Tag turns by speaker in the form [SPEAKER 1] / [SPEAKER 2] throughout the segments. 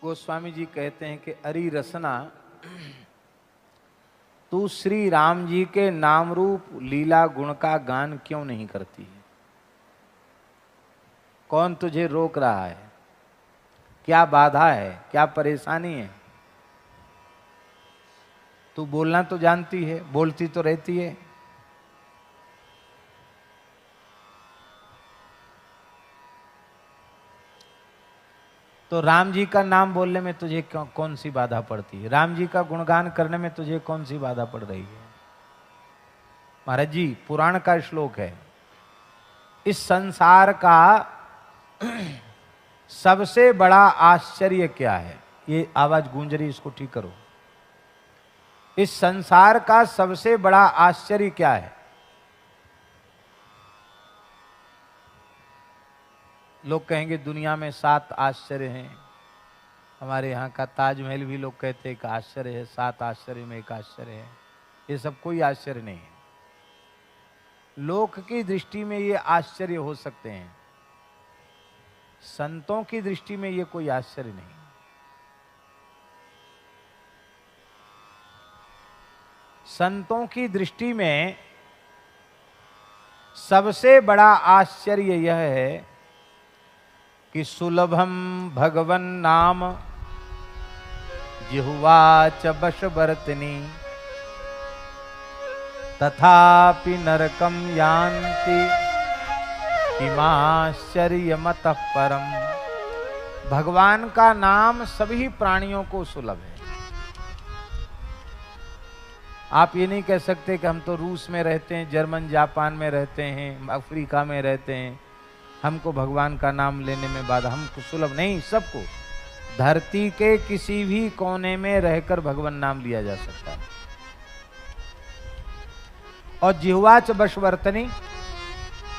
[SPEAKER 1] गोस्वामी जी कहते हैं कि अरि रसना, तू श्री राम जी के नाम रूप लीला गुण का गान क्यों नहीं करती है? कौन तुझे रोक रहा है? क्या बाधा है? क्या परेशानी है? तू बोलना तो जानती है, बोलती तो रहती है। तो राम जी का नाम बोलने में तुझे कौन सी बाधा पड़ती है? राम जी का गुणगान करने में तुझे कौन सी बाधा पड़ रही है? महाराज जी, पुराण का श्लोक है, इस संसार का सबसे बड़ा आश्चर्य क्या है? ये आवाज गूंज रही, इसको ठीक करो। इस संसार का सबसे बड़ा आश्चर्य क्या है? लोग कहेंगे दुनिया में 7 आश्चर्य हैं। हमारे यहाँ का ताजमहल भी लोग कहते हैं एक आश्चर्य है, 7 आश्चर्य में एक आश्चर्य है। ये सब कोई आश्चर्य नहीं है। लोक की दृष्टि में ये आश्चर्य हो सकते हैं, संतों की दृष्टि में ये कोई आश्चर्य नहीं। संतों की दृष्टि में सबसे बड़ा आश्चर्य यह है कि सुलभम भगवन नाम जिह्वा च वशवर्तिनी तथापि नरकम यान्ति किमाश्चर्यमतः परम। भगवान का नाम सभी प्राणियों को सुलभ है। आप ये नहीं कह सकते कि हम तो रूस में रहते हैं, जर्मन जापान में रहते हैं, अफ्रीका में रहते हैं, हमको भगवान का नाम लेने में बाधा। हमको सुलभ नहीं, सबको धरती के किसी भी कोने में रहकर भगवान नाम लिया जा सकता है। और जिह्वा च वशवर्तनी,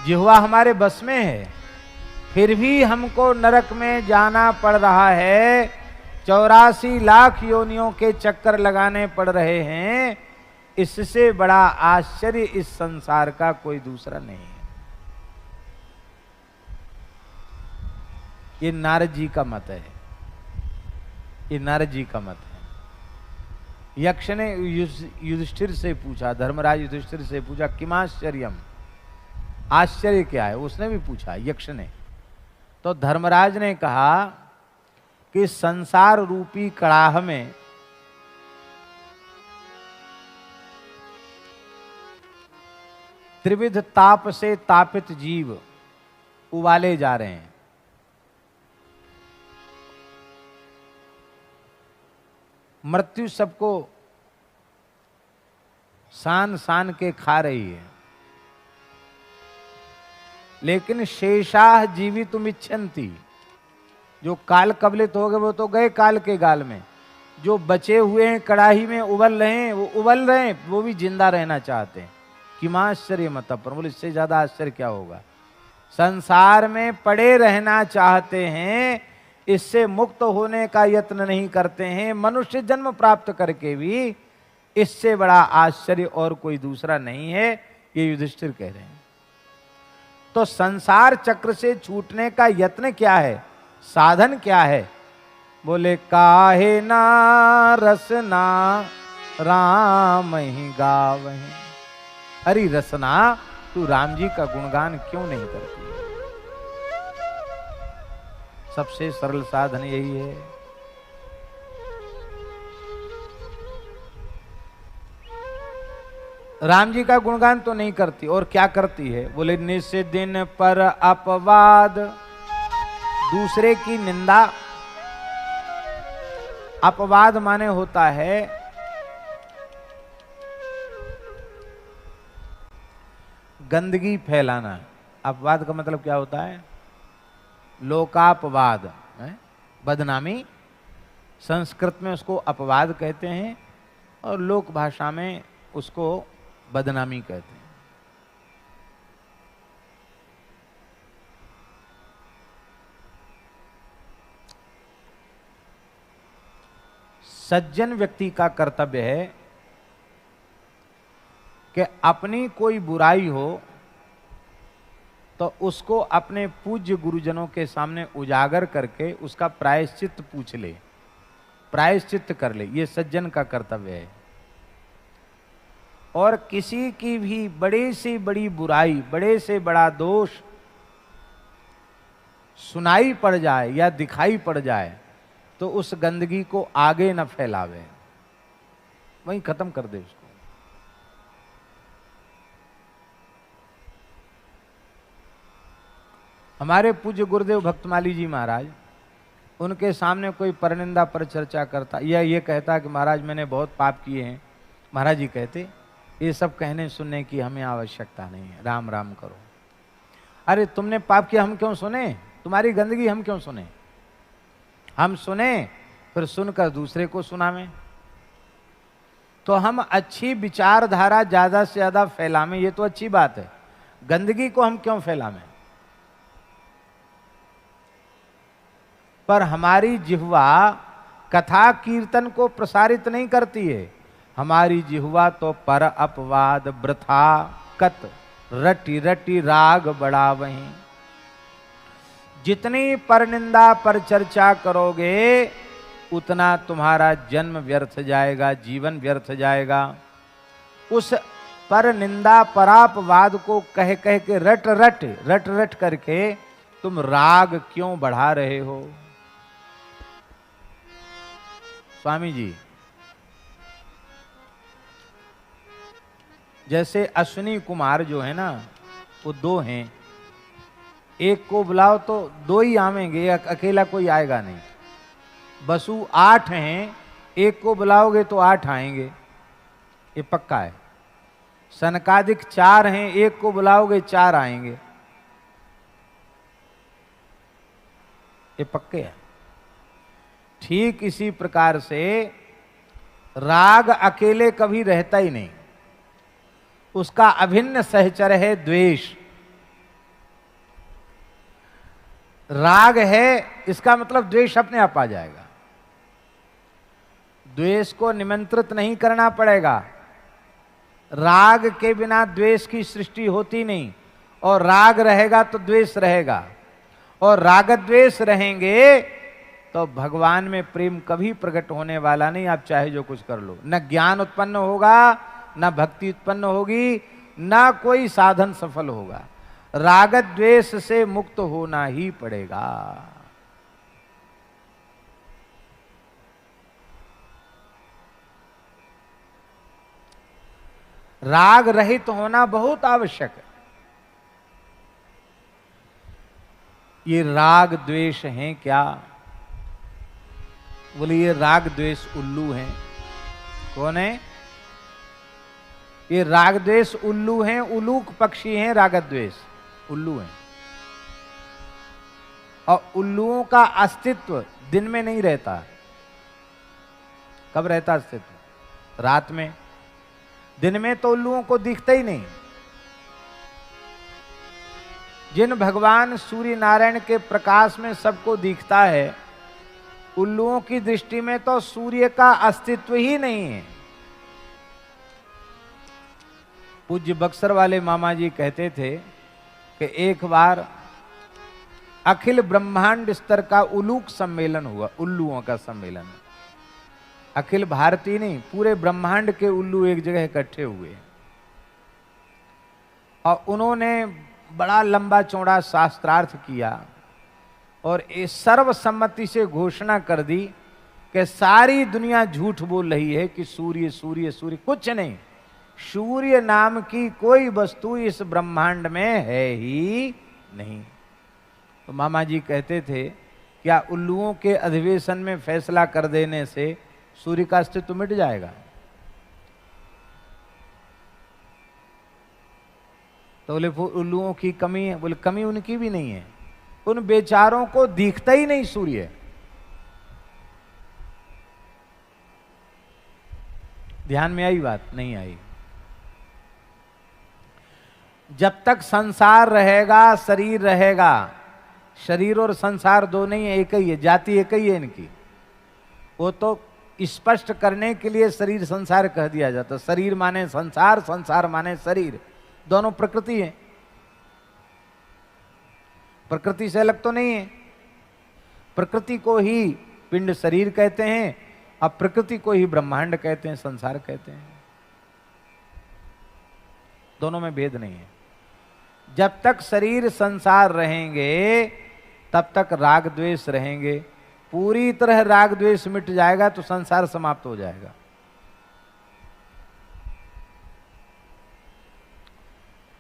[SPEAKER 1] जिह्वा हमारे बस में है, फिर भी हमको नरक में जाना पड़ रहा है। 84 लाख योनियों के चक्कर लगाने पड़ रहे हैं। इससे बड़ा आश्चर्य इस संसार का कोई दूसरा नहीं है। ये नारद जी का मत है, ये नारद जी का मत है। यक्ष ने युधिष्ठिर से पूछा, धर्मराज युधिष्ठिर से पूछा, किमाश्चर्यम, आश्चर्य क्या है? उसने भी पूछा, यक्ष ने। तो धर्मराज ने कहा कि संसार रूपी कड़ाह में त्रिविध ताप से तापित जीव उबाले जा रहे हैं। मृत्यु सबको सान सान के खा रही है, लेकिन शेषाह जीवितुम इच्छन्ति, जो काल कबलित हो गए वो तो गए काल के गाल में। जो बचे हुए हैं कड़ाही में उबल रहे हैं, वो उबल रहे हैं, वो भी जिंदा रहना चाहते हैं। किमाश्चर्य मत पर, बोले इससे ज्यादा आश्चर्य क्या होगा? संसार में पड़े रहना चाहते हैं, इससे मुक्त होने का यत्न नहीं करते हैं। मनुष्य जन्म प्राप्त करके भी इससे बड़ा आश्चर्य और कोई दूसरा नहीं है, ये युधिष्ठिर कह रहे हैं। तो संसार चक्र से छूटने का यत्न क्या है, साधन क्या है? बोले काहे ना रसना राम ही गावहीं। हरि रसना, तू राम जी का गुणगान क्यों नहीं करती है? सबसे सरल साधन यही है। राम जी का गुणगान तो नहीं करती, और क्या करती है? बोले निस दिन पर अपवाद, दूसरे की निंदा। अपवाद माने होता है गंदगी फैलाना। अपवाद का मतलब क्या होता है? लोकापवाद है, बदनामी। संस्कृत में उसको अपवाद कहते हैं और लोक भाषा में उसको बदनामी कहते हैं। सज्जन व्यक्ति का कर्तव्य है कि अपनी कोई बुराई हो तो उसको अपने पूज्य गुरुजनों के सामने उजागर करके उसका प्रायश्चित पूछ ले प्रायश्चित कर ले, ये सज्जन का कर्तव्य है। और किसी की भी बड़ी से बड़ी बुराई, बड़े से बड़ा दोष सुनाई पड़ जाए या दिखाई पड़ जाए तो उस गंदगी को आगे न फैलावे, वहीं खत्म कर दे उसको। हमारे पूज्य गुरुदेव भक्तमाली जी महाराज, उनके सामने कोई परनिंदा पर चर्चा करता या ये कहता कि महाराज मैंने बहुत पाप किए हैं, महाराज जी कहते ये सब कहने सुनने की हमें आवश्यकता नहीं है, राम राम करो। अरे तुमने पाप किया, हम क्यों सुने? तुम्हारी गंदगी हम क्यों सुने? हम सुने फिर सुनकर दूसरे को सुनावें। तो हम अच्छी विचारधारा ज्यादा से ज्यादा फैलावें, ये तो अच्छी बात है। गंदगी को हम क्यों फैलावें? पर हमारी जिह्वा कथा कीर्तन को प्रसारित नहीं करती है। हमारी जिह्वा तो पर अपवाद वृथा कत रटी रटी राग बढ़ा वहीं। जितनी पर निंदा पर चर्चा करोगे उतना तुम्हारा जन्म व्यर्थ जाएगा, जीवन व्यर्थ जाएगा। उस पर निंदा परापवाद को कह कह के रट रट करके तुम राग क्यों बढ़ा रहे हो? स्वामी जी, जैसे अश्विनी कुमार जो है ना, वो दो हैं, एक को बुलाओ तो दो ही आवेंगे, अकेला कोई आएगा नहीं। बसु 8 हैं, एक को बुलाओगे तो 8 आएंगे, ये पक्का है। सनकादिक 4 हैं, एक को बुलाओगे 4 आएंगे, ये पक्के है। ठीक इसी प्रकार से राग अकेले कभी रहता ही नहीं, उसका अभिन्न सहचर है द्वेष। राग है इसका मतलब द्वेष अपने आप आ जाएगा। द्वेष को निमंत्रित नहीं करना पड़ेगा। राग के बिना द्वेष की सृष्टि होती नहीं, और राग रहेगा तो द्वेष रहेगा, और राग द्वेष रहेंगे तो भगवान में प्रेम कभी प्रकट होने वाला नहीं। आप चाहे जो कुछ कर लो, न ज्ञान उत्पन्न होगा, न भक्ति उत्पन्न होगी, न कोई साधन सफल होगा। राग द्वेष से मुक्त होना ही पड़ेगा। राग रहित होना बहुत आवश्यक है। ये राग द्वेष हैं क्या? बोले ये राग द्वेष उल्लू हैं। कौन है? ये राग द्वेष उल्लू हैं, उलूक पक्षी हैं, राग द्वेष उल्लू हैं। और उल्लुओं का अस्तित्व दिन में नहीं रहता। कब रहता अस्तित्व? रात में। दिन में तो उल्लुओं को दिखता ही नहीं। जिन भगवान सूर्य नारायण के प्रकाश में सबको दिखता है, उल्लुओं की दृष्टि में तो सूर्य का अस्तित्व ही नहीं है। पूज्य बक्सर वाले मामा जी कहते थे कि एक बार अखिल ब्रह्मांड स्तर का उलूक सम्मेलन हुआ, उल्लुओं का सम्मेलन। अखिल भारतीय नहीं, पूरे ब्रह्मांड के उल्लू एक जगह इकट्ठे हुए और उन्होंने बड़ा लंबा चौड़ा शास्त्रार्थ किया और इस सर्वसम्मति से घोषणा कर दी कि सारी दुनिया झूठ बोल रही है कि सूर्य सूर्य सूर्य कुछ नहीं। सूर्य नाम की कोई वस्तु इस ब्रह्मांड में है ही नहीं। तो मामा जी कहते थे, क्या उल्लुओं के अधिवेशन में फैसला कर देने से सूर्य का अस्तित्व मिट जाएगा? तो बोले उल्लुओं की कमी है। बोले कमी उनकी भी नहीं है, उन बेचारों को दिखता ही नहीं सूर्य। ध्यान में आई बात? नहीं आई। जब तक संसार रहेगा, शरीर रहेगा। शरीर और संसार दो नहीं है, एक ही है, जाति एक ही है इनकी। वो तो स्पष्ट करने के लिए शरीर संसार कह दिया जाता। शरीर माने संसार, संसार माने शरीर, दोनों प्रकृति है। प्रकृति से अलग तो नहीं है। प्रकृति को ही पिंड शरीर कहते हैं अब प्रकृति को ही ब्रह्मांड कहते हैं, संसार कहते हैं, दोनों में भेद नहीं है। जब तक शरीर संसार रहेंगे तब तक राग द्वेष रहेंगे। पूरी तरह राग द्वेष मिट जाएगा तो संसार समाप्त हो जाएगा।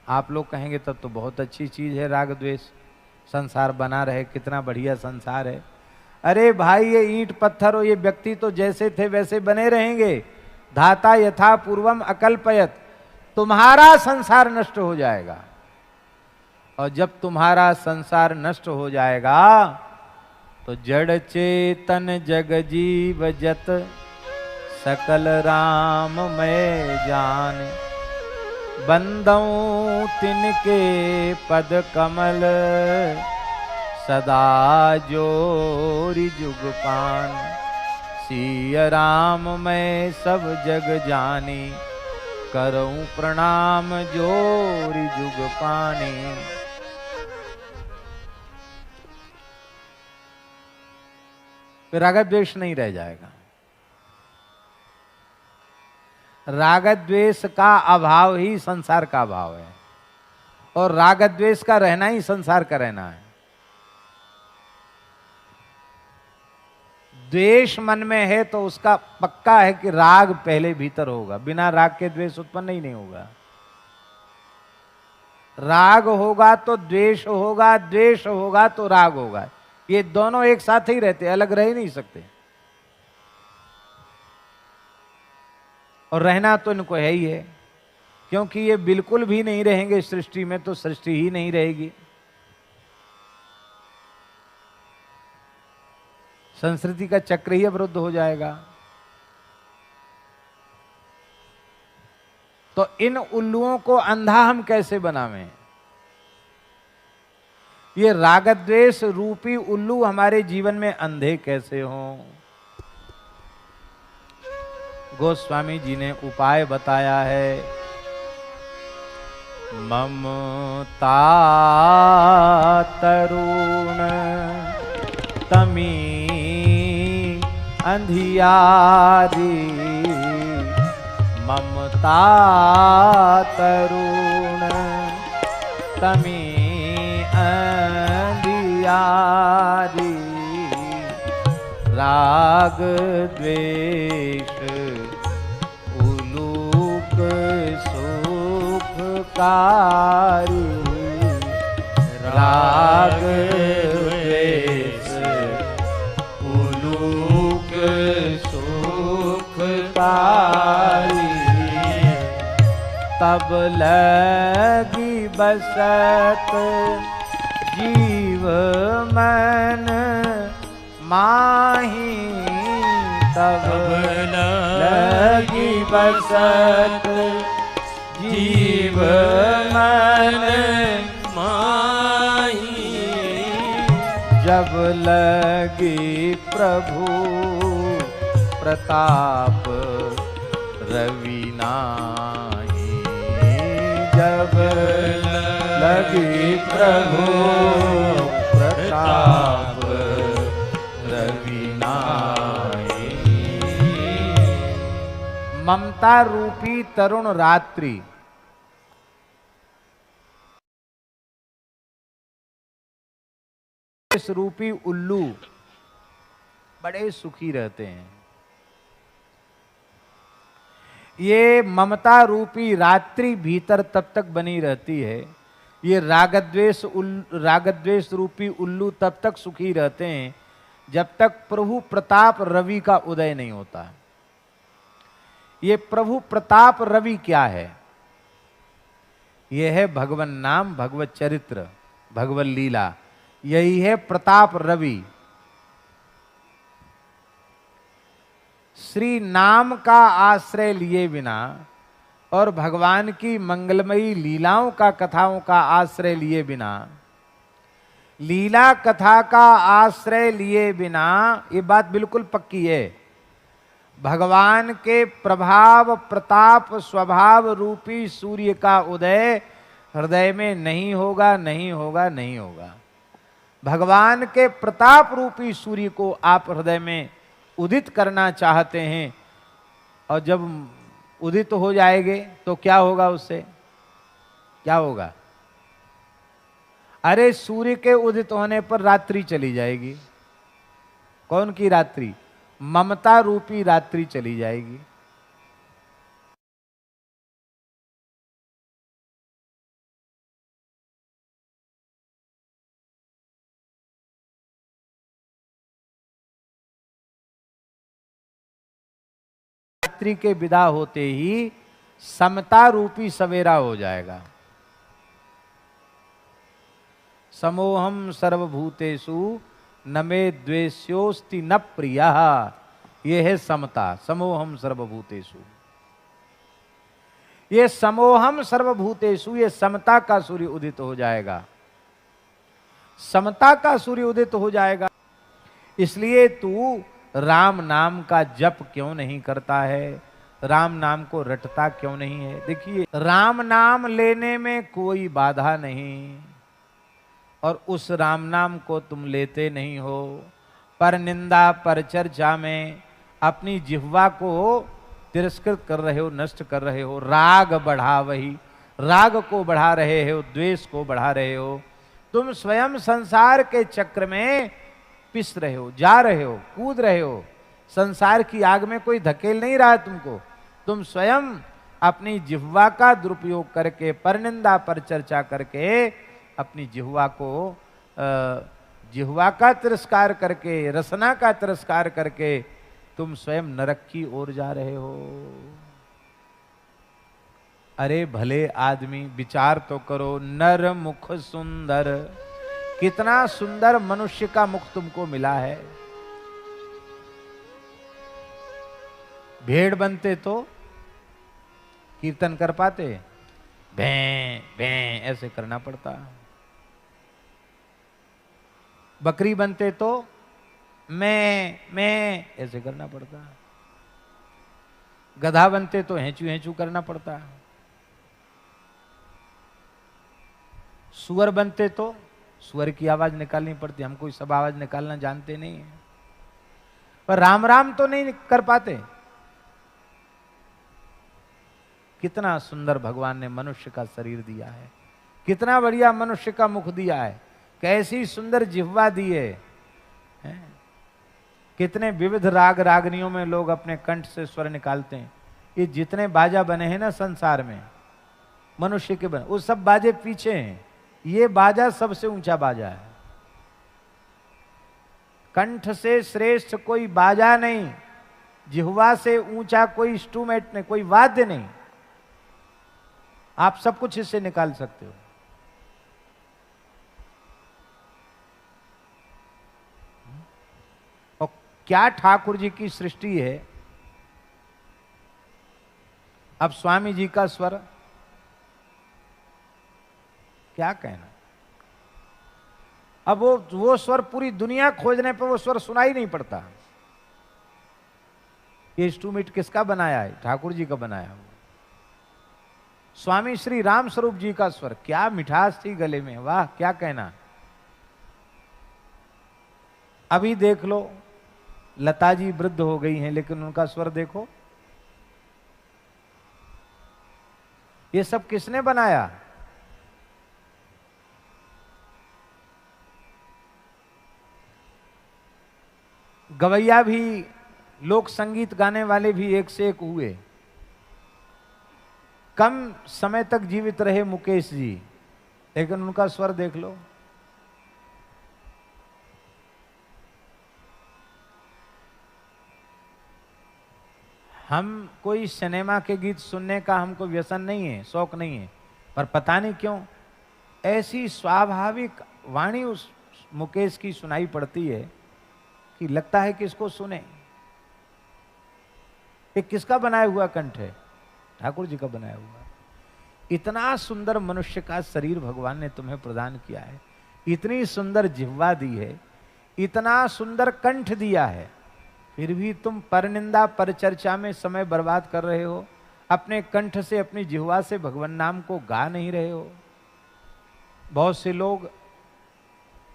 [SPEAKER 1] आप लोग कहेंगे तब तो बहुत अच्छी चीज है राग द्वेष, संसार बना रहे, कितना बढ़िया संसार है। अरे भाई, ये ईंट पत्थर और ये व्यक्ति तो जैसे थे वैसे बने रहेंगे। धाता यथा पूर्वम अकल्पयत, तुम्हारा संसार नष्ट हो जाएगा। और जब तुम्हारा संसार नष्ट हो जाएगा तो जड़ चेतन जग जीव जत सकल राम मैं जान, बंदऊं तिनके पद कमल सदा जोरी जुग पान, सिय राम मैं सब जग जानी, करऊं प्रणाम जोरी जुग पानी। फिर राग द्वेष नहीं रह जाएगा। राग द्वेष का अभाव ही संसार का अभाव है, और राग द्वेष का रहना ही संसार का रहना है। द्वेष मन में है तो उसका पक्का है कि राग पहले भीतर होगा, बिना राग के द्वेष उत्पन्न ही नहीं होगा। राग होगा तो द्वेष होगा, द्वेष होगा तो राग होगा। ये दोनों एक साथ ही रहते, अलग रह ही नहीं सकते। और रहना तो इनको है ही है, क्योंकि ये बिल्कुल भी नहीं रहेंगे सृष्टि में तो सृष्टि ही नहीं रहेगी। संस्कृति का चक्र ही अवरुद्ध हो जाएगा। तो इन उल्लुओं को अंधा हम कैसे बनावें? ये राग द्वेष रूपी उल्लू हमारे जीवन में अंधे कैसे हों? गोस्वामी जी ने उपाय बताया है। ममता तरुण तमी अंधियारी, ममता तरुण तमी अंधियारी, राग द्वेष उलूक सुखकारी, राग द्वेष उलूक सुखकारी, तब लगी बसत जीव मन माही, तब लगी बसत जीव मन माही, जब लगी प्रभु प्रताप रवि नाही, जब लगी प्रभु प्रताप रवि नाही। ममता रूपी तरुण रात्रि, इस रूपी उल्लू बड़े सुखी रहते हैं। ये ममता रूपी रात्रि भीतर तब तक बनी रहती है। ये रागद्वेष रूपी उल्लू तब तक सुखी रहते हैं जब तक प्रभु प्रताप रवि का उदय नहीं होता। ये प्रभु प्रताप रवि क्या है? यह है भगवन नाम, भगवत चरित्र, भगवत लीला, यही है प्रताप रवि। श्री नाम का आश्रय लिए बिना और भगवान की मंगलमयी लीलाओं का, कथाओं का आश्रय लिए बिना, लीला कथा का आश्रय लिए बिना, ये बात बिल्कुल पक्की है, भगवान के प्रभाव प्रताप स्वभाव रूपी सूर्य का उदय हृदय में नहीं होगा, नहीं होगा, नहीं होगा। भगवान के प्रताप रूपी सूर्य को आप हृदय में उदित करना चाहते हैं, और जब उदित हो जाएंगे तो क्या होगा, उससे क्या होगा? अरे सूर्य के उदित होने पर रात्रि चली जाएगी। कौन की रात्रि? ममता रूपी रात्रि चली जाएगी। रात्रि के विदा होते ही समता रूपी सवेरा हो जाएगा। समोहम सर्वभूतेषु न मे द्वेष्योस्ति न प्रियः, ये है समता। समोहम सर्वभूतेषु, ये समोहम सर्वभूतेषु, ये समता का सूर्य उदित हो जाएगा। समता का सूर्य उदित हो जाएगा। इसलिए तू राम नाम का जप क्यों नहीं करता है? राम नाम को रटता क्यों नहीं है? देखिए, राम नाम लेने में कोई बाधा नहीं, और उस राम नाम को तुम लेते नहीं हो। पर निंदा पर चर्चा में अपनी जिह्वा को तिरस्कृत कर रहे हो, नष्ट कर रहे हो। राग बढ़ा, वही राग को बढ़ा रहे हो, द्वेष को बढ़ा रहे हो। तुम स्वयं संसार के चक्र में पिस रहे हो, जा रहे हो, कूद रहे हो। संसार की आग में कोई धकेल नहीं रहा तुमको। तुम स्वयं अपनी जिह्वा का दुरुपयोग करके, परनिंदा पर चर्चा करके, अपनी जिह्वा को जिह्वा का तिरस्कार करके, रसना का तिरस्कार करके तुम स्वयं नरक की ओर जा रहे हो। अरे भले आदमी, विचार तो करो। नर मुख सुंदर, कितना सुंदर मनुष्य का मुख तुमको मिला है। भेड़ बनते तो कीर्तन कर पाते? भैं भैं ऐसे करना पड़ता। बकरी बनते तो मैं ऐसे करना पड़ता। गधा बनते तो हेंचू हेंचू करना पड़ता। सुअर बनते तो सुअर की आवाज निकालनी पड़ती। हम कोई सब आवाज निकालना जानते नहीं है, पर राम राम तो नहीं कर पाते। कितना सुंदर भगवान ने मनुष्य का शरीर दिया है, कितना बढ़िया मनुष्य का मुख दिया है, कैसी सुंदर जिह्वा दी है। कितने विविध राग रागनियों में लोग अपने कंठ से स्वर निकालते हैं। ये जितने बाजा बने हैं ना संसार में, मनुष्य के बने, वो सब बाजे पीछे हैं। ये बाजा सबसे ऊंचा बाजा है। कंठ से श्रेष्ठ कोई बाजा नहीं, जिह्वा से ऊंचा कोई इंस्ट्रूमेंट नहीं, कोई वाद्य नहीं। आप सब कुछ इससे निकाल सकते हो। और क्या ठाकुर जी की सृष्टि है। अब स्वामी जी का स्वर क्या कहना। अब वो स्वर पूरी दुनिया खोजने पर वो स्वर सुनाई नहीं पड़ता। ये इंस्ट्रूमेंट किसका बनाया है? ठाकुर जी का बनाया हुआ। स्वामी श्री राम स्वरूप जी का स्वर, क्या मिठास थी गले में, वाह क्या कहना। अभी देख लो, लता जी वृद्ध हो गई हैं, लेकिन उनका स्वर देखो। ये सब किसने बनाया? गवैया भी, लोक संगीत गाने वाले भी एक से एक हुए। कम समय तक जीवित रहे मुकेश जी, लेकिन उनका स्वर देख लो। हम कोई सिनेमा के गीत सुनने का हमको व्यसन नहीं है, शौक नहीं है, पर पता नहीं क्यों ऐसी स्वाभाविक वाणी उस मुकेश की सुनाई पड़ती है कि लगता है कि इसको सुने। ये किसका बनाया हुआ कंठ है? ठाकुर जी का बनाया हुआ। इतना सुंदर मनुष्य का शरीर भगवान ने तुम्हें प्रदान किया है, इतनी सुंदर जिह्वा दी है, इतना सुंदर कंठ दिया है, फिर भी तुम परनिंदा परचर्चा में समय बर्बाद कर रहे हो। अपने कंठ से, अपनी जिह्वा से भगवान नाम को गा नहीं रहे हो। बहुत से लोग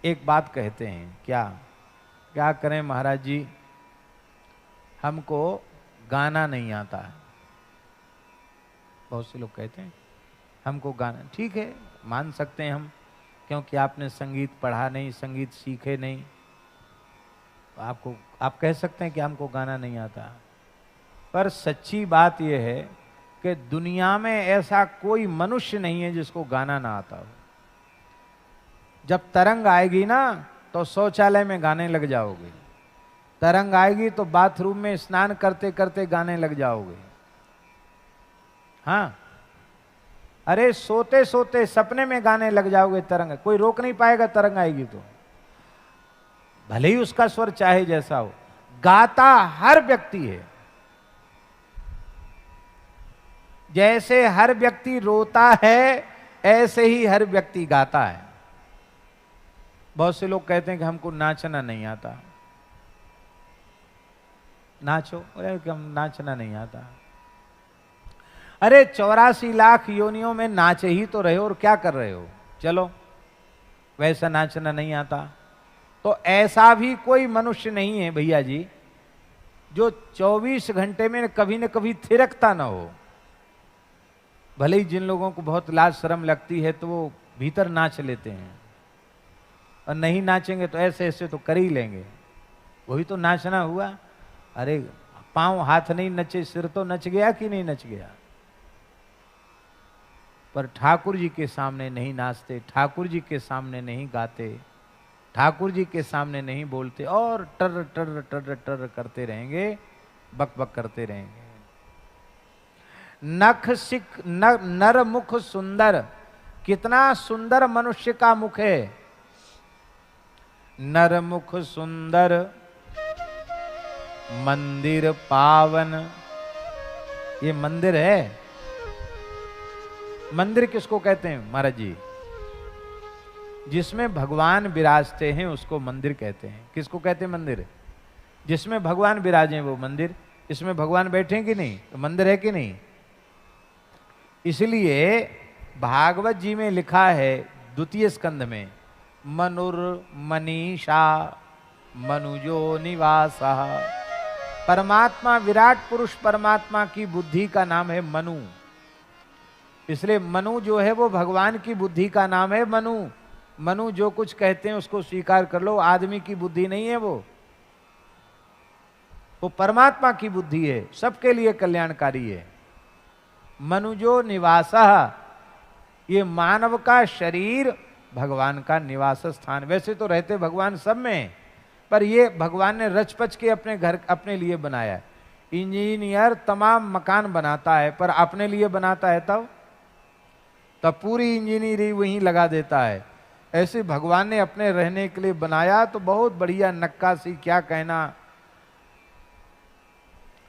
[SPEAKER 1] एक बात कहते हैं, क्या क्या करें महाराज जी, हमको गाना नहीं आता है। बहुत से लोग कहते हैं हमको गाना, ठीक है मान सकते हैं हम, क्योंकि आपने संगीत पढ़ा नहीं, संगीत सीखे नहीं, तो आप कह सकते हैं कि हमको गाना नहीं आता। पर सच्ची बात यह है कि दुनिया में ऐसा कोई मनुष्य नहीं है जिसको गाना ना आता हो। जब तरंग आएगी ना तो शौचालय में गाने लग जाओगे, तरंग आएगी तो बाथरूम में स्नान करते करते गाने लग जाओगे। हाँ, अरे सोते सोते सपने में गाने लग जाओगे, तरंग कोई रोक नहीं पाएगा। तरंग आएगी तो भले ही उसका स्वर चाहे जैसा हो, गाता हर व्यक्ति है। जैसे हर व्यक्ति रोता है ऐसे ही हर व्यक्ति गाता है। बहुत से लोग कहते हैं कि हमको नाचना नहीं आता। नाचो, अरे कि हम नाचना नहीं आता। अरे 84 लाख योनियों में नाच ही तो रहे हो, और क्या कर रहे हो? चलो वैसा नाचना नहीं आता। तो ऐसा भी कोई मनुष्य नहीं है भैया जी जो 24 घंटे में कभी न कभी थिरकता ना हो। भले ही जिन लोगों को बहुत लाज शर्म लगती है तो वो भीतर नाच लेते हैं, और नहीं नाचेंगे तो ऐसे ऐसे तो कर ही लेंगे। वही तो नाचना हुआ। अरे पांव हाथ नहीं नचे, सिर तो नच गया कि नहीं नच गया। पर ठाकुर जी के सामने नहीं नाचते, ठाकुर जी के सामने नहीं गाते, ठाकुर जी के सामने नहीं बोलते, और टर टर टर टर करते रहेंगे, बक बक करते रहेंगे। नख सिख नर मुख सुंदर, कितना सुंदर मनुष्य का मुख है। नर मुख सुंदर मंदिर पावन, ये मंदिर है। मंदिर किसको कहते हैं महाराज जी? जिसमें भगवान विराजते हैं उसको मंदिर कहते हैं। किसको कहते हैं मंदिर? जिसमें भगवान विराजे वो मंदिर। इसमें भगवान बैठे कि नहीं तो मंदिर है कि नहीं? इसलिए भागवत जी में लिखा है द्वितीय स्कंध में, मनुर्मनीषा मनुजो निवासः। परमात्मा, विराट पुरुष परमात्मा की बुद्धि का नाम है मनु। इसलिए मनु जो है वो भगवान की बुद्धि का नाम है मनु। मनु जो कुछ कहते हैं उसको स्वीकार कर लो, आदमी की बुद्धि नहीं है वो परमात्मा की बुद्धि है, सबके लिए कल्याणकारी है। मनुजो निवासः, ये मानव का शरीर भगवान का निवास स्थान। वैसे तो रहते भगवान सब में, पर ये भगवान ने रचपच के अपने घर अपने लिए बनाया है। इंजीनियर तमाम मकान बनाता है पर अपने लिए बनाता है तब पूरी इंजीनियरिंग वहीं लगा देता है। ऐसे भगवान ने अपने रहने के लिए बनाया तो बहुत बढ़िया नक्काशी, क्या कहना,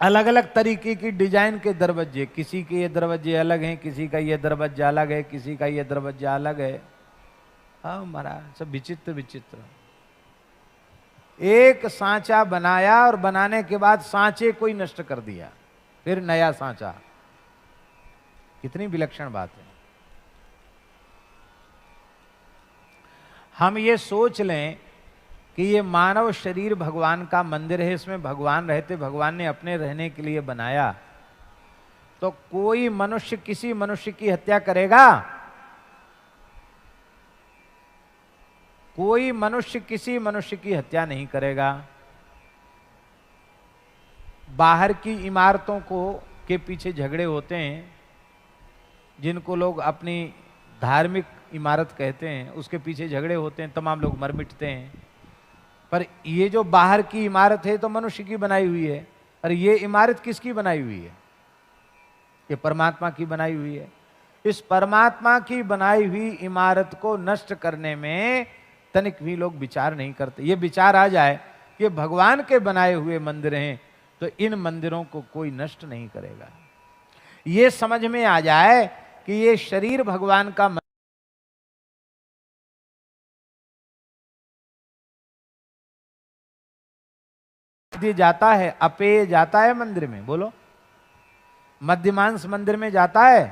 [SPEAKER 1] अलग अलग तरीके की डिजाइन के दरवाजे। किसी के ये दरवाजे अलग हैं, किसी का ये दरवाजा अलग है, किसी का ये दरवाजा अलग है। हाँ महाराज, सब विचित्र विचित्र। एक सांचा बनाया और बनाने के बाद सांचे को ही नष्ट कर दिया, फिर नया सांचा। कितनी विलक्षण बात है। हम ये सोच लें कि ये मानव शरीर भगवान का मंदिर है, इसमें भगवान रहते, भगवान ने अपने रहने के लिए बनाया, तो कोई मनुष्य किसी मनुष्य की हत्या करेगा? कोई मनुष्य किसी मनुष्य की हत्या नहीं करेगा। बाहर की इमारतों के पीछे झगड़े होते हैं, जिनको लोग अपनी धार्मिक इमारत कहते हैं, उसके पीछे झगड़े होते हैं, तमाम लोग मर मिटते हैं। पर ये जो बाहर की इमारत है तो मनुष्य की बनाई हुई है, और ये इमारत किसकी बनाई हुई है? ये परमात्मा की बनाई हुई है। इस परमात्मा की बनाई हुई इमारत को नष्ट करने में तनिक भी लोग विचार नहीं करते। ये विचार आ जाए कि भगवान के बनाए हुए मंदिर हैं तो इन मंदिरों को कोई नष्ट नहीं करेगा। ये समझ में आ जाए कि ये शरीर भगवान का जाता है, अपेय जाता है मंदिर में, बोलो, मध्यमांस मंदिर में जाता है,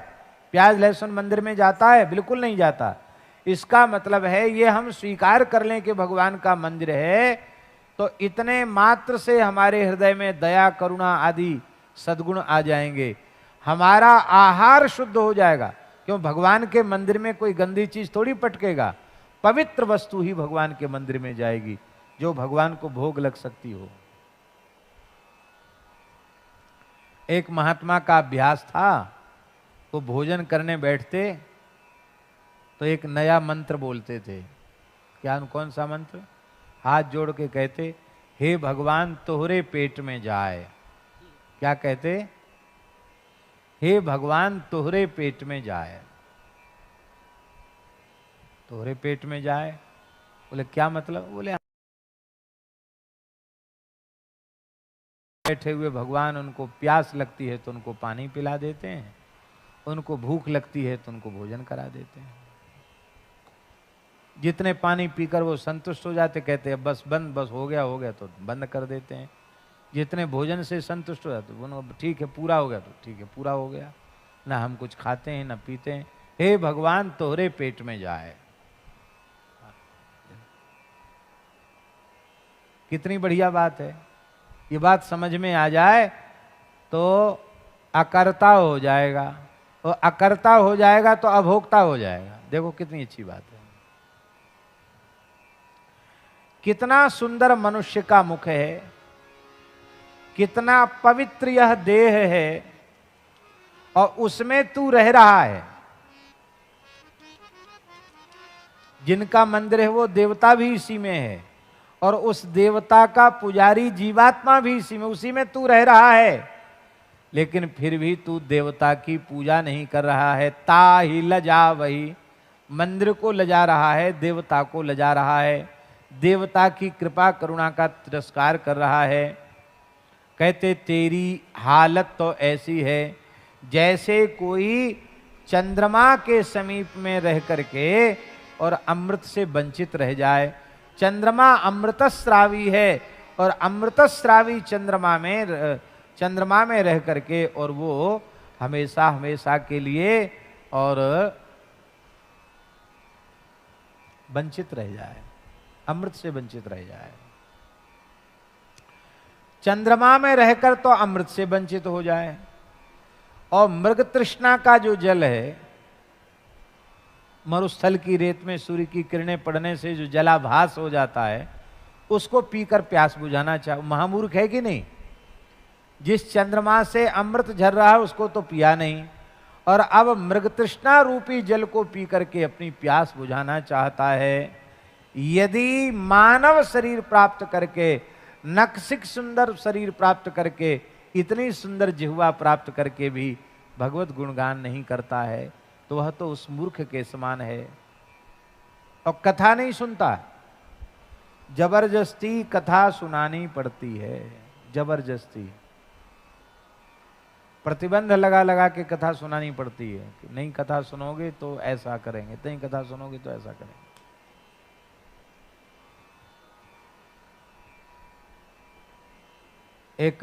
[SPEAKER 1] प्याज लहसुन मंदिर में जाता है? बिल्कुल नहीं जाता। इसका मतलब है ये हम स्वीकार कर लें कि भगवान का मंदिर है, तो इतने मात्र से हमारे हृदय में दया करुणा आदि सद्गुण आ जाएंगे, हमारा आहार शुद्ध हो जाएगा। क्यों? भगवान के मंदिर में कोई गंदी चीज थोड़ी पटकेगा, पवित्र वस्तु ही भगवान के मंदिर में जाएगी जो भगवान को भोग लग सकती हो। एक महात्मा का अभ्यास था, वो भोजन करने बैठते तो एक नया मंत्र बोलते थे। क्या? कौन सा मंत्र? हाथ जोड़ के कहते, हे भगवान तोहरे पेट में जाए। क्या कहते? हे भगवान तोहरे पेट में जाए। तोहरे पेट में जाए बोले क्या मतलब? बोले बैठे हुए भगवान, उनको प्यास लगती है तो उनको पानी पिला देते हैं, उनको भूख लगती है तो उनको भोजन करा देते हैं। जितने पानी पीकर वो संतुष्ट हो जाते, कहते हैं बस बंद, बस हो गया तो बंद कर देते हैं। जितने भोजन से संतुष्ट हो जाते वो ठीक है पूरा हो गया तो ठीक है पूरा हो गया, ना हम कुछ खाते हैं ना पीते हैं। हे भगवान तोहरे पेट में जाए। कितनी बढ़िया बात है। ये बात समझ में आ जाए तो अकर्ता हो जाएगा, और अकर्ता हो जाएगा तो अभोक्ता हो जाएगा। देखो कितनी अच्छी बात है। कितना सुंदर मनुष्य का मुख है, कितना पवित्र यह देह है, और उसमें तू रह रहा है। जिनका मंदिर है वो देवता भी इसी में है, और उस देवता का पुजारी जीवात्मा भी इसी में, उसी में तू रह रहा है। लेकिन फिर भी तू देवता की पूजा नहीं कर रहा है। ता ही लजा वही, मंदिर को लजा रहा है, देवता को लजा रहा है, देवता की कृपा करुणा का तिरस्कार कर रहा है। कहते तेरी हालत तो ऐसी है जैसे कोई चंद्रमा के समीप में रह करके और अमृत से वंचित रह जाए। चंद्रमा अमृतस्रावी है, और अमृतस्रावी चंद्रमा में रह करके और वो हमेशा हमेशा के लिए और वंचित रह जाए, अमृत से वंचित रह जाए। चंद्रमा में रहकर तो अमृत से वंचित हो जाए, और मृग तृष्णा का जो जल है, मरुस्थल की रेत में सूर्य की किरणें पड़ने से जो जलाभास हो जाता है, उसको पीकर प्यास बुझाना चाहे। महामूर्ख है कि नहीं? जिस चंद्रमा से अमृत झर रहा है उसको तो पिया नहीं, और अब मृग तृष्णा रूपी जल को पी करके अपनी प्यास बुझाना चाहता है। यदि मानव शरीर प्राप्त करके, नक्सिक सुंदर शरीर प्राप्त करके, इतनी सुंदर जिह्वा प्राप्त करके भी भगवत गुणगान नहीं करता है, तो वह तो उस मूर्ख के समान है। और कथा नहीं सुनता, जबरदस्ती कथा सुनानी पड़ती है। जबरदस्ती प्रतिबंध लगा लगा के कथा सुनानी पड़ती है कि नहीं कथा सुनोगे तो ऐसा करेंगे, नहीं कथा सुनोगे तो ऐसा करेंगे। एक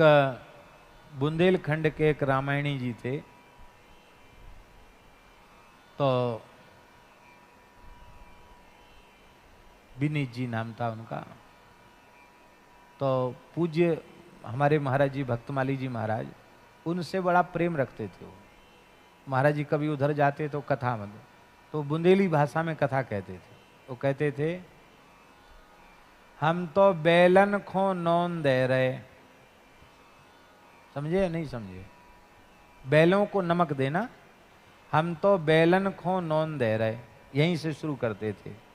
[SPEAKER 1] बुंदेलखंड के एक रामायणी जी थे, तो विनीत जी नाम था उनका। तो पूज्य हमारे महाराज जी भक्तमाली जी महाराज, उनसे बड़ा प्रेम रखते थे वो। महाराज जी कभी उधर जाते तो कथा मतलब, तो बुंदेली भाषा में कथा कहते थे। वो कहते थे, हम तो बेलन खो नौन दे रहे। समझे नहीं समझे? बैलों को नमक देना, हम तो बेलन खो नौन दे रहे, यहीं से शुरू करते थे।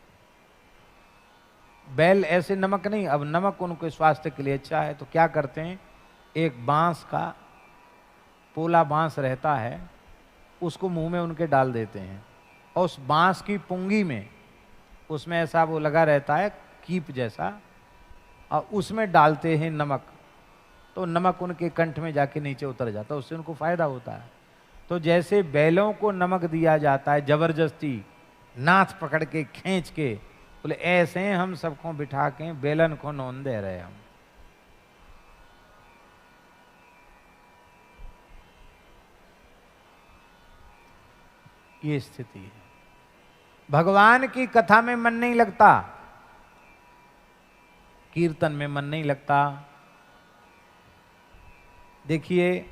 [SPEAKER 1] बैल ऐसे नमक नहीं, अब नमक उनके स्वास्थ्य के लिए अच्छा है तो क्या करते हैं, एक बांस का पोला बांस रहता है, उसको मुंह में उनके डाल देते हैं, और उस बांस की पुंगी में, उसमें ऐसा वो लगा रहता है कीप जैसा, और उसमें डालते हैं नमक, तो नमक उनके कंठ में जाके नीचे उतर जाता है, उससे उनको फायदा होता है। तो जैसे बैलों को नमक दिया जाता है जबरदस्ती, नाथ पकड़ के खींच के, बोले ऐसे हम सबको बिठा के बेलन को नौन दे रहे हम। ये स्थिति है। भगवान की कथा में मन नहीं लगता, कीर्तन में मन नहीं लगता। देखिए,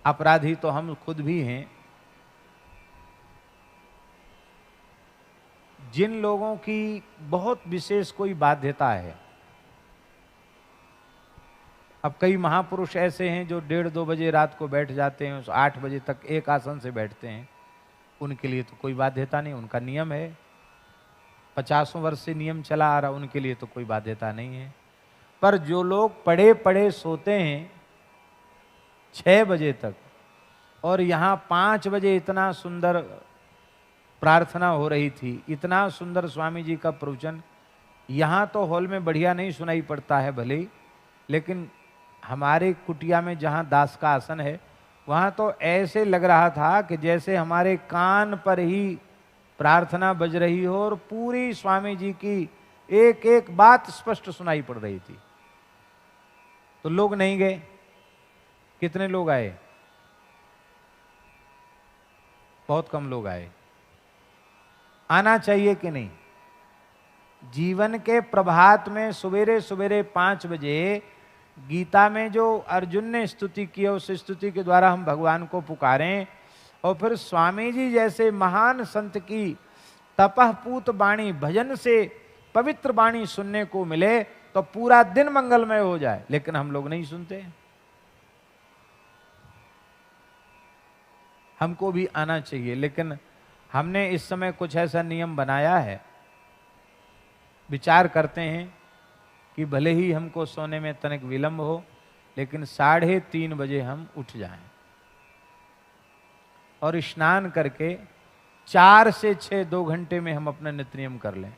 [SPEAKER 1] अपराधी तो हम खुद भी हैं। जिन लोगों की बहुत विशेष कोई बाध्यता है, अब कई महापुरुष ऐसे हैं जो 1:30-2 बजे रात को बैठ जाते हैं, 8 बजे तक एक आसन से बैठते हैं। उनके लिए तो कोई बाध्यता नहीं, उनका नियम है, 50 वर्ष से नियम चला आ रहा, उनके लिए तो कोई बाध्यता नहीं है। पर जो लोग पड़े पड़े सोते हैं 6 बजे तक, और यहाँ 5 बजे इतना सुंदर प्रार्थना हो रही थी, इतना सुंदर स्वामी जी का प्रवचन, यहाँ तो हॉल में बढ़िया नहीं सुनाई पड़ता है भले ही, लेकिन हमारे कुटिया में जहाँ दास का आसन है, वहाँ तो ऐसे लग रहा था कि जैसे हमारे कान पर ही प्रार्थना बज रही हो और पूरी स्वामी जी की एक एक बात स्पष्ट सुनाई पड़ रही थी। तो लोग नहीं गए। कितने लोग आए? बहुत कम लोग आए। आना चाहिए कि नहीं? जीवन के प्रभात में सवेरे सवेरे 5 बजे गीता में जो अर्जुन ने स्तुति की है, उस स्तुति के द्वारा हम भगवान को पुकारें, और फिर स्वामी जी जैसे महान संत की तपःपूत वाणी, भजन से पवित्र वाणी सुनने को मिले तो पूरा दिन मंगलमय हो जाए। लेकिन हम लोग नहीं सुनते। हमको भी आना चाहिए, लेकिन हमने इस समय कुछ ऐसा नियम बनाया है, विचार करते हैं कि भले ही हमको सोने में तनिक विलंब हो, लेकिन 3:30 बजे हम उठ जाएं और स्नान करके 4 से 6 2 घंटे में हम अपना नित्य नियम कर लें।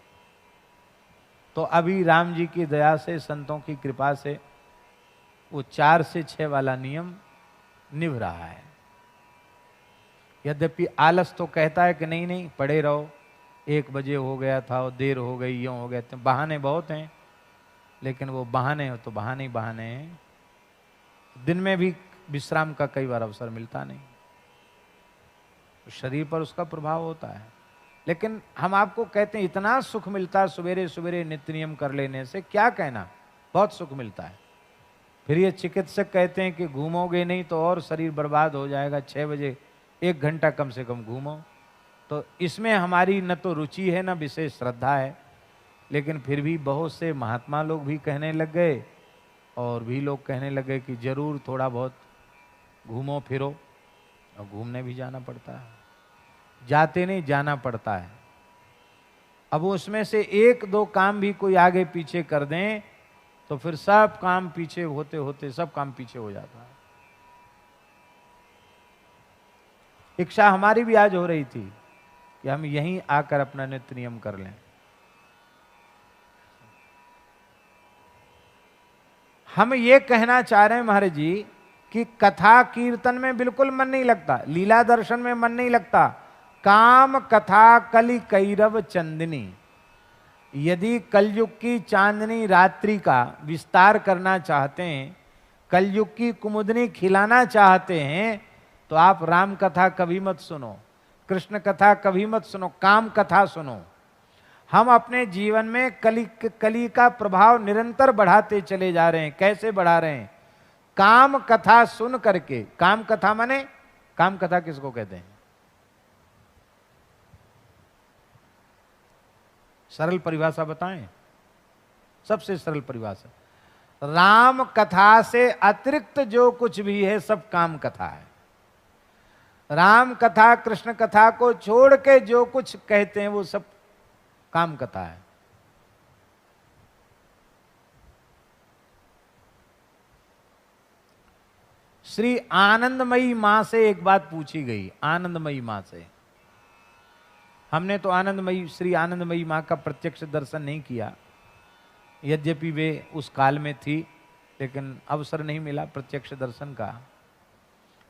[SPEAKER 1] तो अभी राम जी की दया से, संतों की कृपा से वो 4 से 6 वाला नियम निभ रहा है। यद्यपि आलस तो कहता है कि नहीं नहीं पड़े रहो, 1 बजे हो गया था और देर हो गई, यूं हो गया, तो बहाने बहुत हैं। लेकिन वो बहाने हो तो बहाने ही बहाने हैं। दिन में भी विश्राम का कई बार अवसर मिलता नहीं, शरीर पर उसका प्रभाव होता है। लेकिन हम आपको कहते हैं इतना सुख मिलता है सवेरे सवेरे नित्य नियम कर लेने से, क्या कहना, बहुत सुख मिलता है। फिर ये चिकित्सक कहते हैं कि घूमोगे नहीं तो और शरीर बर्बाद हो जाएगा, 6 बजे 1 घंटा कम से कम घूमो। तो इसमें हमारी न तो रुचि है न विशेष श्रद्धा है। लेकिन फिर भी बहुत से महात्मा लोग भी कहने लग गए, और भी लोग कहने लगे कि जरूर थोड़ा बहुत घूमो फिरो, और घूमने भी जाना पड़ता है। जाते नहीं, जाना पड़ता है। अब उसमें से 1-2 काम भी कोई आगे पीछे कर दें तो फिर सब काम पीछे होते होते सब काम पीछे हो जाता है। इच्छा हमारी भी आज हो रही थी कि हम यहीं आकर अपना नित्य नियम कर लें। हम ये कहना चाह रहे हैं महाराज जी कि कथा कीर्तन में बिल्कुल मन नहीं लगता, लीला दर्शन में मन नहीं लगता। काम कथा कलि कैरव चंदनी, यदि कलयुग की चांदनी रात्रि का विस्तार करना चाहते हैं, कलयुग की कुमुदनी खिलाना चाहते हैं, तो आप राम कथा कभी मत सुनो, कृष्ण कथा कभी मत सुनो, काम कथा सुनो। हम अपने जीवन में कली का प्रभाव निरंतर बढ़ाते चले जा रहे हैं। कैसे बढ़ा रहे हैं? काम कथा सुन करके। काम कथा माने, काम कथा किसको कहते हैं? सरल परिभाषा बताएं, सबसे सरल परिभाषा। राम कथा से अतिरिक्त जो कुछ भी है सब काम कथा है। राम कथा कृष्ण कथा को छोड़ के जो कुछ कहते हैं वो सब काम कथा है। श्री आनंदमयी मां से एक बात पूछी गई, आनंदमयी मां से। हमने तो आनंदमयी, श्री आनंदमयी मां का प्रत्यक्ष दर्शन नहीं किया, यद्यपि वे उस काल में थी, लेकिन अवसर नहीं मिला प्रत्यक्ष दर्शन का।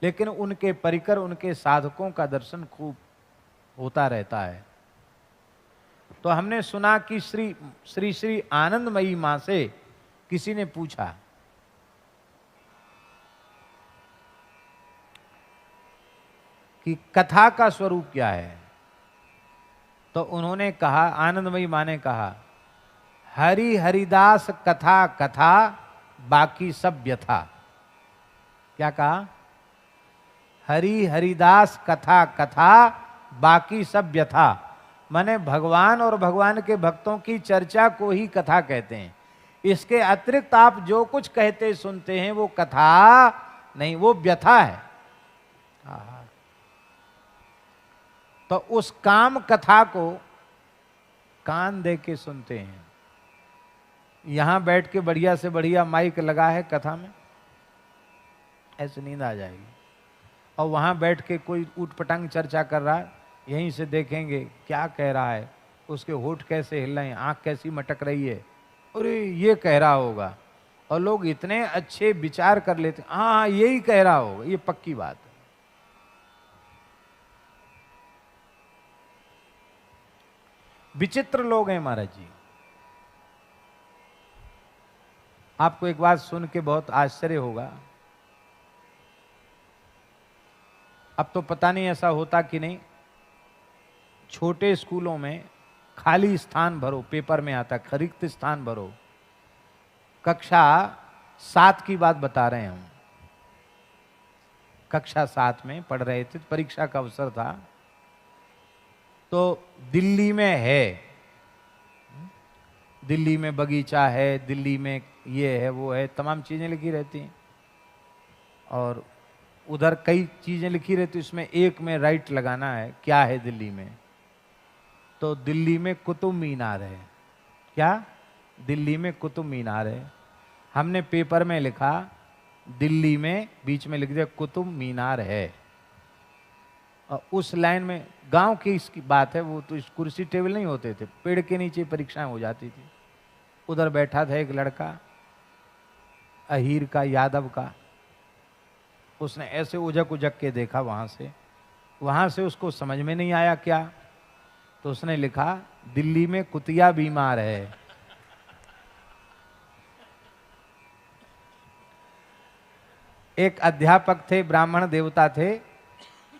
[SPEAKER 1] लेकिन उनके परिकर, उनके साधकों का दर्शन खूब होता रहता है। तो हमने सुना कि श्री आनंदमयी मां से किसी ने पूछा कि कथा का स्वरूप क्या है। तो उन्होंने कहा, आनंदमयी मां ने कहा, हरि हरिदास कथा कथा बाकी सब व्यथा। क्या कहा? हरि हरिदास कथा कथा बाकी सब व्यथा। माने भगवान और भगवान के भक्तों की चर्चा को ही कथा कहते हैं। इसके अतिरिक्त आप जो कुछ कहते सुनते हैं वो कथा नहीं, वो व्यथा है। तो उस काम कथा को कान दे के सुनते हैं। यहां बैठ के बढ़िया से बढ़िया माइक लगा है कथा में, ऐसे नींद आ जाएगी। और वहां बैठ के कोई ऊटपटांग चर्चा कर रहा है, यहीं से देखेंगे क्या कह रहा है, उसके होठ कैसे हिल रहे हैं, आंख कैसी मटक रही है, अरे ये कह रहा होगा। और लोग इतने अच्छे विचार कर लेते, हाँ यही कह रहा होगा, ये पक्की बात है। विचित्र लोग हैं महाराज जी। आपको एक बात सुन के बहुत आश्चर्य होगा। अब तो पता नहीं ऐसा होता कि नहीं, छोटे स्कूलों में खाली स्थान भरो, पेपर में आता रिक्त स्थान भरो। कक्षा 7 की बात बता रहे हैं हम। कक्षा 7 में पढ़ रहे थे, परीक्षा का अवसर था। तो दिल्ली में है, दिल्ली में बगीचा है, दिल्ली में ये है वो है, तमाम चीजें लिखी रहती हैं। और उधर कई चीजें लिखी रहती, उसमें एक में राइट लगाना है क्या है दिल्ली में। तो दिल्ली में कुतुब मीनार है। क्या? दिल्ली में कुतुब मीनार है। हमने पेपर में लिखा दिल्ली में, बीच में लिख दिया कुतुब मीनार है। और उस लाइन में गांव की इसकी बात है, वो तो इस कुर्सी टेबल नहीं होते थे, पेड़ के नीचे परीक्षाएं हो जाती थी। उधर बैठा था एक लड़का, अहीर का, यादव का। उसने ऐसे उजक उजक के देखा वहां से उसको समझ में नहीं आया क्या, तो उसने लिखा दिल्ली में कुतिया बीमार है। एक अध्यापक थे, ब्राह्मण देवता थे,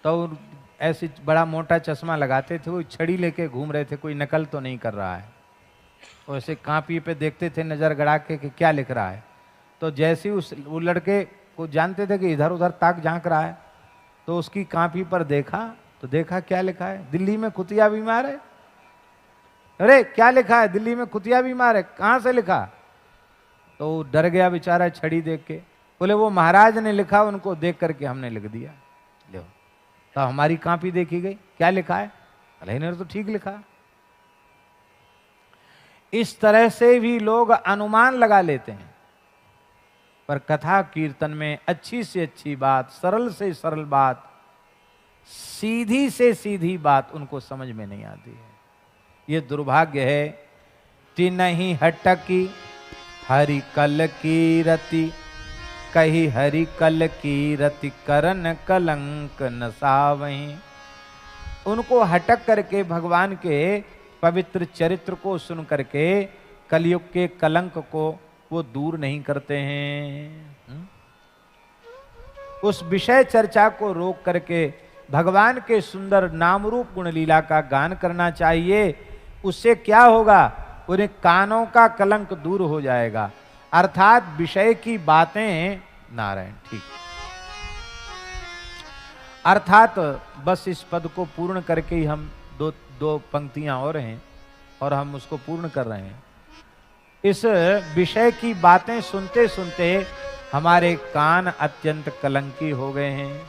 [SPEAKER 1] तो ऐसे बड़ा मोटा चश्मा लगाते थे, वो छड़ी लेके घूम रहे थे, कोई नकल तो नहीं कर रहा है। वो ऐसे कापी पे देखते थे नजर गड़ा के कि क्या लिख रहा है। तो जैसे ही वो लड़के को जानते थे कि इधर उधर ताक झांक रहा है, तो उसकी कापी पर देखा, तो देखा क्या लिखा है, दिल्ली में कुतिया बीमार है। अरे क्या लिखा है, दिल्ली में कुतिया बीमार है, कहां से लिखा? तो डर गया बेचारा छड़ी देख के। बोले वो महाराज ने लिखा, उनको देख करके हमने लिख दिया। लो, तो हमारी कापी देखी गई, क्या लिखा है? अरे इन्होंने तो ठीक लिखा। इस तरह से भी लोग अनुमान लगा लेते हैं। पर कथा कीर्तन में अच्छी से अच्छी बात, सरल से सरल बात, सीधी से सीधी बात उनको समझ में नहीं आती है। ये दुर्भाग्य है। तिनहि हटकी हरि कल की रति, कही हरि कल की रति करन कलंक नसावहीं। उनको हटक करके भगवान के पवित्र चरित्र को सुन करके कलयुग के कलंक को वो दूर नहीं करते हैं। उस विषय चर्चा को रोक करके भगवान के सुंदर नाम रूप गुण लीला का गान करना चाहिए। उससे क्या होगा? उन्हें कानों का कलंक दूर हो जाएगा। अर्थात विषय की बातें नारायण ठीक। अर्थात बस इस पद को पूर्ण करके ही हम दो पंक्तियां और हैं और हम उसको पूर्ण कर रहे हैं। इस विषय की बातें सुनते सुनते हमारे कान अत्यंत कलंकी हो गए हैं।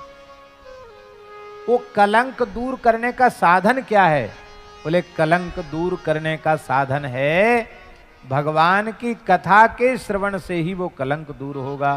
[SPEAKER 1] वो कलंक दूर करने का साधन क्या है? बोले कलंक दूर करने का साधन है भगवान की कथा के श्रवण से ही वो कलंक दूर होगा।